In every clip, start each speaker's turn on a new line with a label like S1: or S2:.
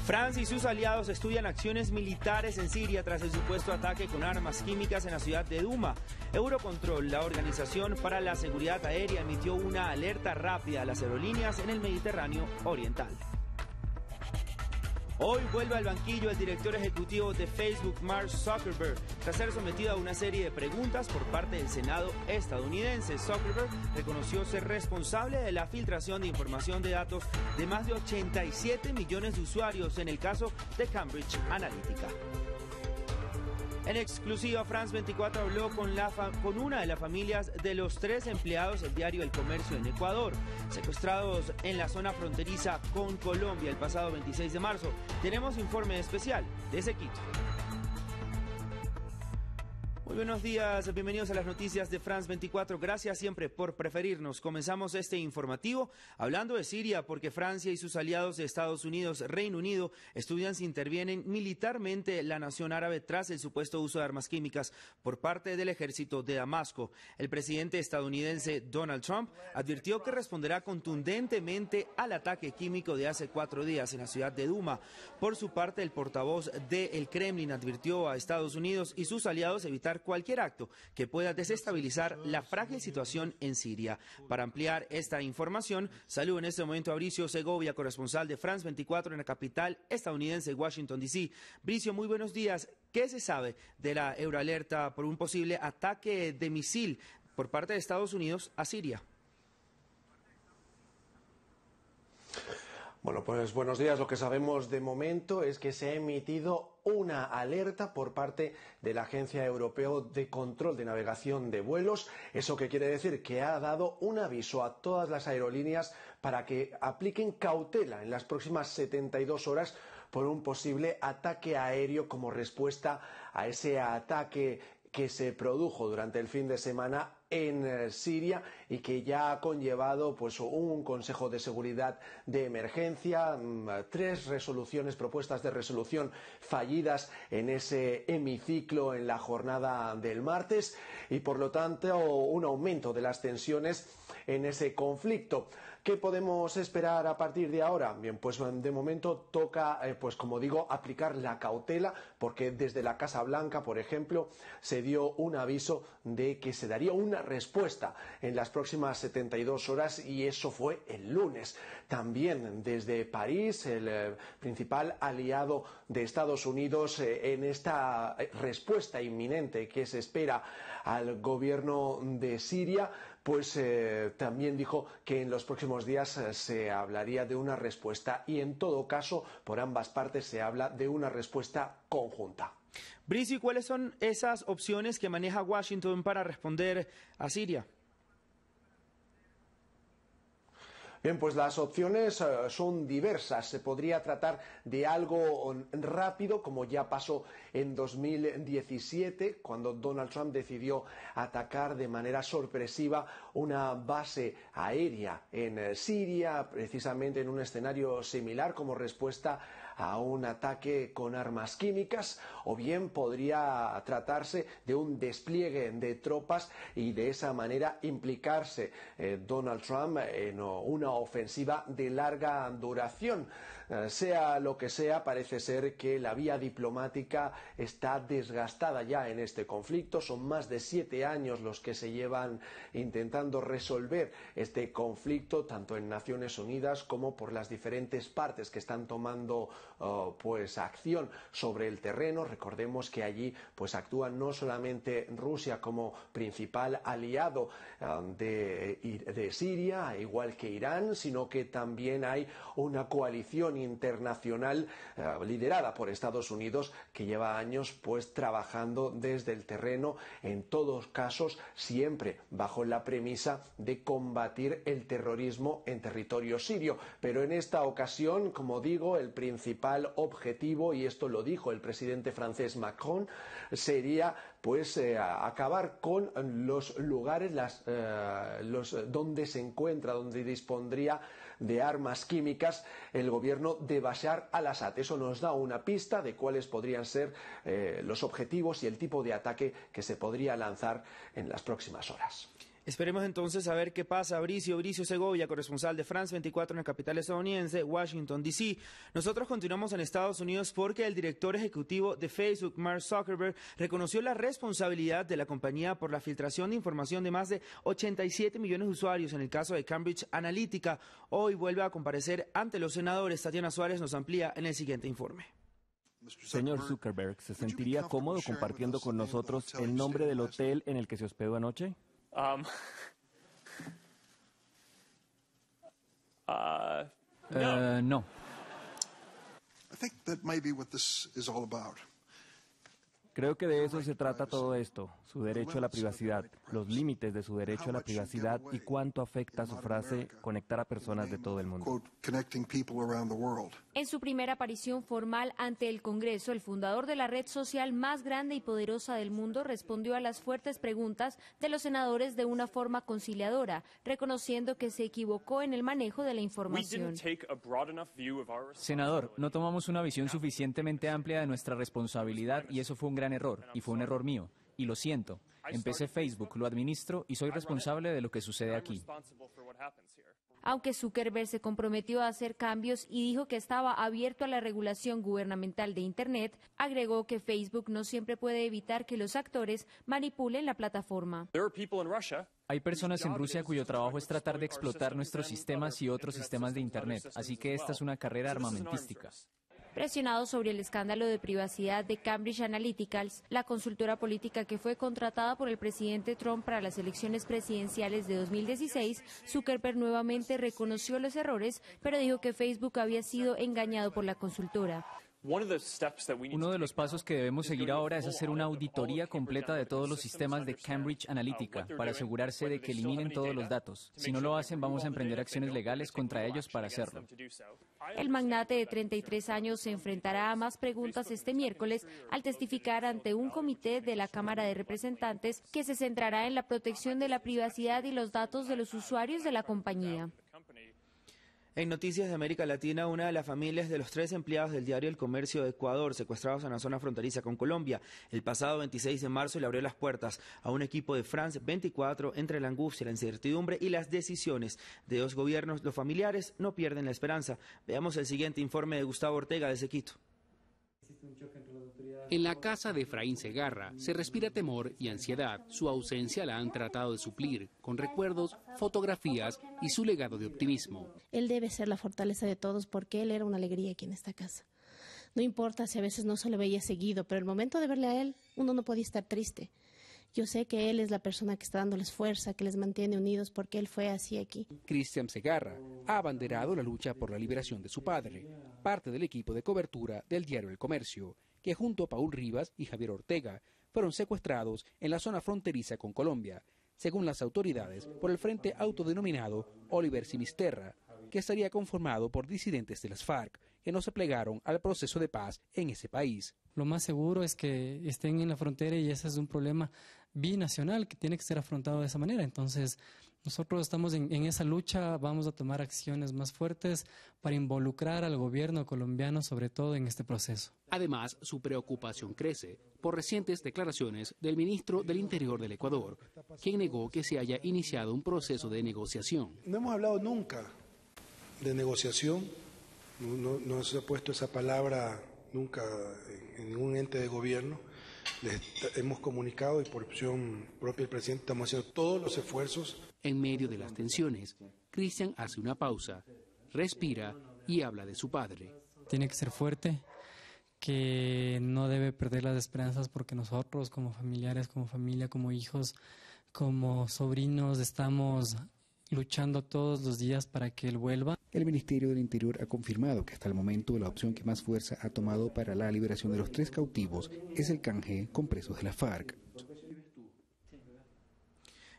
S1: Francia y sus aliados estudian acciones militares en Siria tras el supuesto ataque con armas químicas en la ciudad de Douma. Eurocontrol, la Organización para la Seguridad Aérea, emitió una alerta rápida a las aerolíneas en el Mediterráneo Oriental. Hoy vuelve al banquillo el director ejecutivo de Facebook, Mark Zuckerberg, tras ser sometido a una serie de preguntas por parte del Senado estadounidense. Zuckerberg reconoció ser responsable de la filtración de información de datos de más de 87 millones de usuarios en el caso de Cambridge Analytica. En exclusiva, France 24 habló con una de las familias de los 3 empleados del diario El Comercio en Ecuador, secuestrados en la zona fronteriza con Colombia el pasado 26 de marzo. Tenemos informe especial desde Quito. Muy buenos días, bienvenidos a las noticias de France 24. Gracias siempre por preferirnos. Comenzamos este informativo hablando de Siria porque Francia y sus aliados de Estados Unidos, Reino Unido, estudian si intervienen militarmente la nación árabe tras el supuesto uso de armas químicas por parte del ejército de Damasco. El presidente estadounidense Donald Trump advirtió que responderá contundentemente al ataque químico de hace 4 días en la ciudad de Douma. Por su parte, el portavoz del Kremlin advirtió a Estados Unidos y sus aliados evitar cualquier acto que pueda desestabilizar la frágil situación en Siria. Para ampliar esta información, saludo en este momento a Bricio Segovia, corresponsal de France 24 en la capital estadounidense, Washington, D.C. Bricio, muy buenos días. ¿Qué se sabe de la euroalerta por un posible ataque de misil por parte de Estados Unidos a Siria?
S2: Bueno, pues buenos días. Lo que sabemos de momento es que se ha emitido una alerta por parte de la Agencia Europea de Control de Navegación de Vuelos. ¿Eso qué quiere decir? Que ha dado un aviso a todas las aerolíneas para que apliquen cautela en las próximas 72 horas por un posible ataque aéreo como respuesta a ese ataque que se produjo durante el fin de semana en Siria y que ya ha conllevado pues un Consejo de Seguridad de emergencia, 3 resoluciones, propuestas de resolución fallidas en ese hemiciclo en la jornada del martes y por lo tanto un aumento de las tensiones en ese conflicto. ¿Qué podemos esperar a partir de ahora? Bien, pues de momento toca, pues como digo, aplicar la cautela, porque desde la Casa Blanca, por ejemplo, se dio un aviso de que se daría una respuesta en las próximas 72 horas y eso fue el lunes. También desde París, el principal aliado de Estados Unidos en esta respuesta inminente que se espera al gobierno de Siria, pues también dijo que en los próximos días se hablaría de una respuesta y en todo caso por ambas partes se habla de una respuesta conjunta.
S1: Bricio, ¿cuáles son esas opciones que maneja Washington para responder a Siria?
S2: Bien, pues las opciones son diversas. Se podría tratar de algo rápido, como ya pasó en 2017, cuando Donald Trump decidió atacar de manera sorpresiva una base aérea en Siria, precisamente en un escenario similar como respuesta a un ataque con armas químicas, o bien podría tratarse de un despliegue de tropas y de esa manera implicarse Donald Trump en una ofensiva de larga duración. Sea lo que sea, parece ser que la vía diplomática está desgastada ya en este conflicto. Son más de 7 años los que se llevan intentando resolver este conflicto, tanto en Naciones Unidas como por las diferentes partes que están tomando pues acción sobre el terreno. Recordemos que allí pues actúa no solamente Rusia como principal aliado de Siria, igual que Irán, sino que también hay una coalición internacional liderada por Estados Unidos que lleva años pues trabajando desde el terreno, en todos casos siempre bajo la premisa de combatir el terrorismo en territorio sirio. Pero en esta ocasión, como digo, el principal objetivo, y esto lo dijo el presidente francés Macron, sería pues acabar con los lugares donde se encuentra, donde dispondría de armas químicas el gobierno de Bashar al-Assad. Eso nos da una pista de cuáles podrían ser los objetivos y el tipo de ataque que se podría lanzar en las próximas horas.
S1: Esperemos entonces a ver qué pasa. Bricio Segovia, corresponsal de France 24 en la capital estadounidense, Washington, D.C. Nosotros continuamos en Estados Unidos porque el director ejecutivo de Facebook, Mark Zuckerberg, reconoció la responsabilidad de la compañía por la filtración de información de más de 87 millones de usuarios en el caso de Cambridge Analytica. Hoy vuelve a comparecer ante los senadores. Tatiana Suárez nos amplía en el siguiente informe.
S3: Señor Zuckerberg, ¿se sentiría cómodo compartiendo con nosotros el nombre del hotel en el que se hospedó anoche?
S4: No.
S3: Creo que de eso se trata todo esto, su derecho a la privacidad, los límites de su derecho a la privacidad y cuánto afecta su frase conectar a personas de todo el mundo.
S5: En su primera aparición formal ante el Congreso, el fundador de la red social más grande y poderosa del mundo respondió a las fuertes preguntas de los senadores de una forma conciliadora, reconociendo que se equivocó en el manejo de la información.
S4: Senador, no tomamos una visión suficientemente amplia de nuestra responsabilidad y eso fue un gran error, y fue un error mío, y lo siento. Empecé Facebook, lo administro y soy responsable de lo que sucede aquí.
S5: Aunque Zuckerberg se comprometió a hacer cambios y dijo que estaba abierto a la regulación gubernamental de Internet, agregó que Facebook no siempre puede evitar que los actores manipulen la plataforma.
S4: Hay personas en Rusia cuyo trabajo es tratar de explotar nuestros sistemas y otros sistemas de Internet, así que esta es una carrera armamentística.
S5: Presionado sobre el escándalo de privacidad de Cambridge Analytica, la consultora política que fue contratada por el presidente Trump para las elecciones presidenciales de 2016, Zuckerberg nuevamente reconoció los errores, pero dijo que Facebook había sido engañado por la consultora.
S4: Uno de los pasos que debemos seguir ahora es hacer una auditoría completa de todos los sistemas de Cambridge Analytica para asegurarse de que eliminen todos los datos. Si no lo hacen, vamos a emprender acciones legales contra ellos para hacerlo.
S5: El magnate de 33 años se enfrentará a más preguntas este miércoles al testificar ante un comité de la Cámara de Representantes que se centrará en la protección de la privacidad y los datos de los usuarios de la compañía.
S1: En Noticias de América Latina, una de las familias de los 3 empleados del diario El Comercio de Ecuador, secuestrados en la zona fronteriza con Colombia, el pasado 26 de marzo le abrió las puertas a un equipo de France 24 entre la angustia, la incertidumbre y las decisiones de 2 gobiernos. Los familiares no pierden la esperanza. Veamos el siguiente informe de Gustavo Ortega desde Quito.
S6: En la casa de Efraín Segarra se respira temor y ansiedad. Su ausencia la han tratado de suplir con recuerdos, fotografías y su legado de optimismo.
S7: Él debe ser la fortaleza de todos porque él era una alegría aquí en esta casa. No importa si a veces no se le veía seguido, pero el momento de verle a él, uno no podía estar triste. Yo sé que él es la persona que está dándoles fuerza, que les mantiene unidos porque él fue así aquí.
S6: Cristian Segarra ha abanderado la lucha por la liberación de su padre, parte del equipo de cobertura del diario El Comercio, que junto a Paul Rivas y Javier Ortega fueron secuestrados en la zona fronteriza con Colombia, según las autoridades, por el frente autodenominado Oliver Sinisterra, que estaría conformado por disidentes de las FARC que no se plegaron al proceso de paz en ese país.
S8: Lo más seguro es que estén en la frontera y ese es un problema binacional que tiene que ser afrontado de esa manera. Entonces, nosotros estamos en esa lucha, vamos a tomar acciones más fuertes para involucrar al gobierno colombiano, sobre todo en este proceso.
S6: Además, su preocupación crece por recientes declaraciones del ministro del Interior del Ecuador, quien negó que se haya iniciado un proceso de negociación.
S9: No hemos hablado nunca de negociación, no se ha puesto esa palabra nunca en ningún ente de gobierno. Les hemos comunicado y por opción propia del presidente estamos haciendo todos los esfuerzos.
S6: En medio de las tensiones, Cristian hace una pausa, respira y habla de su padre.
S8: Tiene que ser fuerte, que no debe perder las esperanzas porque nosotros como familiares, como familia, como hijos, como sobrinos estamos luchando todos los días para que él vuelva.
S10: El Ministerio del Interior ha confirmado que hasta el momento la opción que más fuerza ha tomado para la liberación de los 3 cautivos es el canje con presos de la FARC.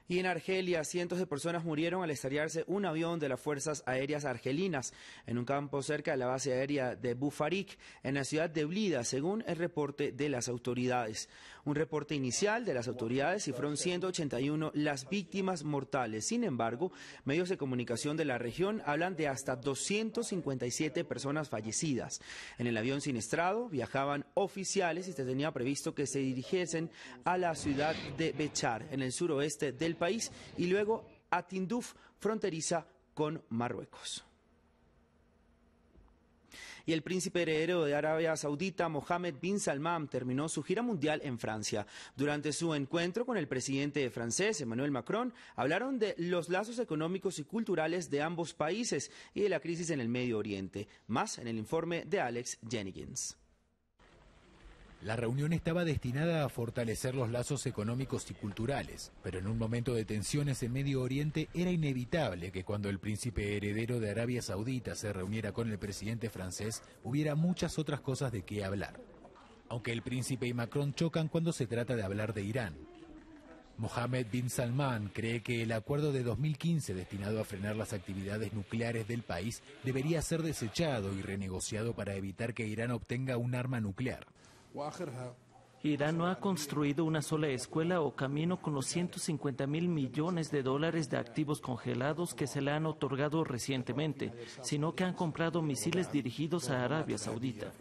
S1: Y en Argelia, cientos de personas murieron al estrellarse un avión de las Fuerzas Aéreas Argelinas en un campo cerca de la base aérea de Bufarik, en la ciudad de Blida, según el reporte de las autoridades. Un reporte inicial de las autoridades cifró 181 las víctimas mortales. Sin embargo, medios de comunicación de la región hablan de hasta 257 personas fallecidas. En el avión siniestrado viajaban oficiales y se tenía previsto que se dirigiesen a la ciudad de Bechar, en el suroeste del país, y luego a Tinduf, fronteriza con Marruecos. Y el príncipe heredero de Arabia Saudita, Mohammed bin Salman, terminó su gira mundial en Francia. Durante su encuentro con el presidente francés, Emmanuel Macron, hablaron de los lazos económicos y culturales de ambos países y de la crisis en el Medio Oriente. Más en el informe de Alex Jennings.
S11: La reunión estaba destinada a fortalecer los lazos económicos y culturales, pero en un momento de tensiones en Medio Oriente era inevitable que cuando el príncipe heredero de Arabia Saudita se reuniera con el presidente francés, hubiera muchas otras cosas de qué hablar. Aunque el príncipe y Macron chocan cuando se trata de hablar de Irán. Mohammed bin Salman cree que el acuerdo de 2015 destinado a frenar las actividades nucleares del país debería ser desechado y renegociado para evitar que Irán obtenga un arma nuclear.
S12: Irán no ha construido una sola escuela o camino con los 150.000 millones de dólares de activos congelados que se le han otorgado recientemente, sino que han comprado misiles dirigidos a Arabia Saudita.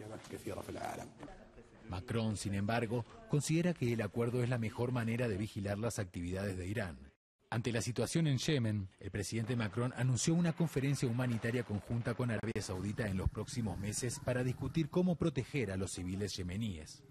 S11: Macron, sin embargo, considera que el acuerdo es la mejor manera de vigilar las actividades de Irán. Ante la situación en Yemen, el presidente Macron anunció una conferencia humanitaria conjunta con Arabia Saudita en los próximos meses para discutir cómo proteger a los civiles yemeníes.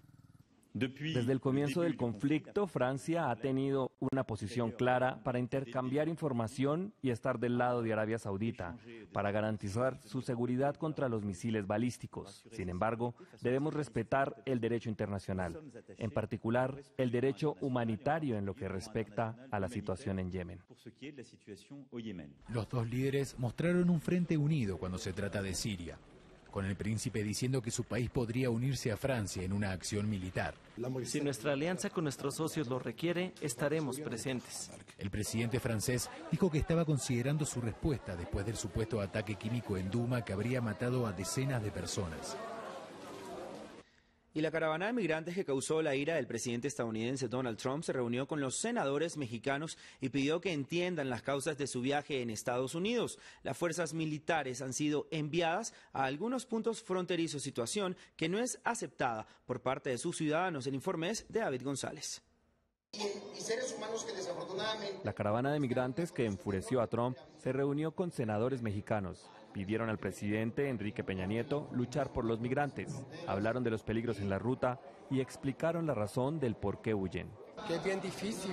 S3: Desde el comienzo del conflicto, Francia ha tenido una posición clara para intercambiar información y estar del lado de Arabia Saudita, para garantizar su seguridad contra los misiles balísticos. Sin embargo, debemos respetar el derecho internacional, en particular el derecho humanitario en lo que respecta a la situación en Yemen.
S11: Los dos líderes mostraron un frente unido cuando se trata de Siria, con el príncipe diciendo que su país podría unirse a Francia en una acción militar.
S12: Si nuestra alianza con nuestros socios lo requiere, estaremos presentes.
S11: El presidente francés dijo que estaba considerando su respuesta después del supuesto ataque químico en Douma que habría matado a decenas de personas.
S1: Y la caravana de migrantes que causó la ira del presidente estadounidense Donald Trump se reunió con los senadores mexicanos y pidió que entiendan las causas de su viaje en Estados Unidos. Las fuerzas militares han sido enviadas a algunos puntos fronterizos, situación que no es aceptada por parte de sus ciudadanos. El informe es de David González.
S3: La caravana de migrantes que enfureció a Trump se reunió con senadores mexicanos. Pidieron al presidente Enrique Peña Nieto luchar por los migrantes, hablaron de los peligros en la ruta y explicaron la razón del por qué huyen.
S13: Que es bien difícil,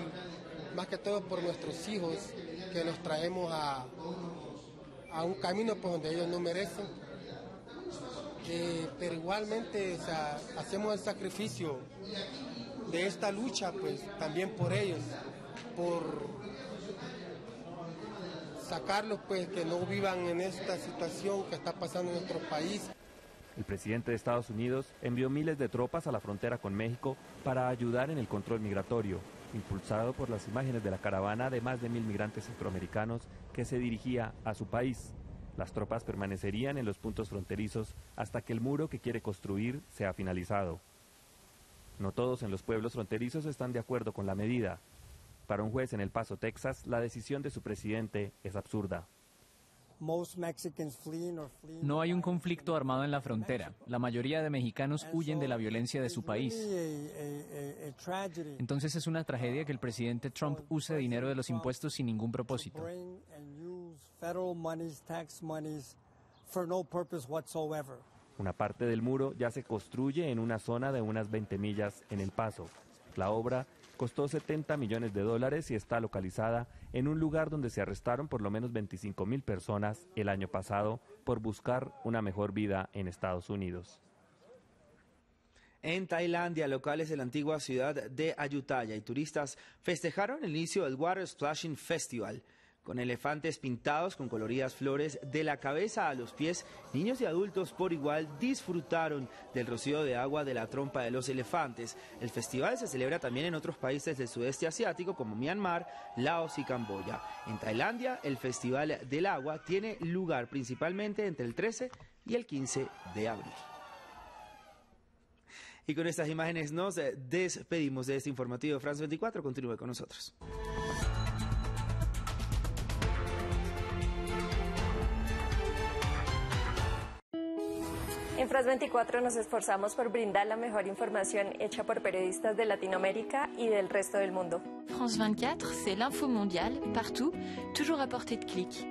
S13: más que todo por nuestros hijos, que los traemos a un camino pues, donde ellos no merecen. Pero igualmente, o sea, hacemos el sacrificio de esta lucha, pues también por ellos, por sacarlos, pues que no vivan en esta situación que está pasando en nuestro país.
S3: El presidente de Estados Unidos envió miles de tropas a la frontera con México para ayudar en el control migratorio, impulsado por las imágenes de la caravana de más de 1.000 migrantes centroamericanos que se dirigía a su país. Las tropas permanecerían en los puntos fronterizos hasta que el muro que quiere construir sea finalizado. No todos en los pueblos fronterizos están de acuerdo con la medida. Para un juez en El Paso, Texas, la decisión de su presidente es absurda.
S4: No hay un conflicto armado en la frontera. La mayoría de mexicanos huyen de la violencia de su país. Entonces es una tragedia que el presidente Trump use dinero de los impuestos sin ningún propósito.
S3: Una parte del muro ya se construye en una zona de unas 20 millas en El Paso. La obra costó $70 millones y está localizada en un lugar donde se arrestaron por lo menos 25.000 personas el año pasado por buscar una mejor vida en Estados Unidos.
S1: En Tailandia, locales de la antigua ciudad de Ayutthaya y turistas festejaron el inicio del Water Splashing Festival. Con elefantes pintados con coloridas flores de la cabeza a los pies, niños y adultos por igual disfrutaron del rocío de agua de la trompa de los elefantes. El festival se celebra también en otros países del sudeste asiático como Myanmar, Laos y Camboya. En Tailandia, el Festival del Agua tiene lugar principalmente entre el 13 y el 15 de abril. Y con estas imágenes nos despedimos de este informativo de France 24. Continúe con nosotros.
S14: En France 24 nos esforzamos por brindar la mejor información hecha por periodistas de Latinoamérica y del resto del mundo.
S15: France 24, c'est l'info mondiale, partout, toujours à portée de clic.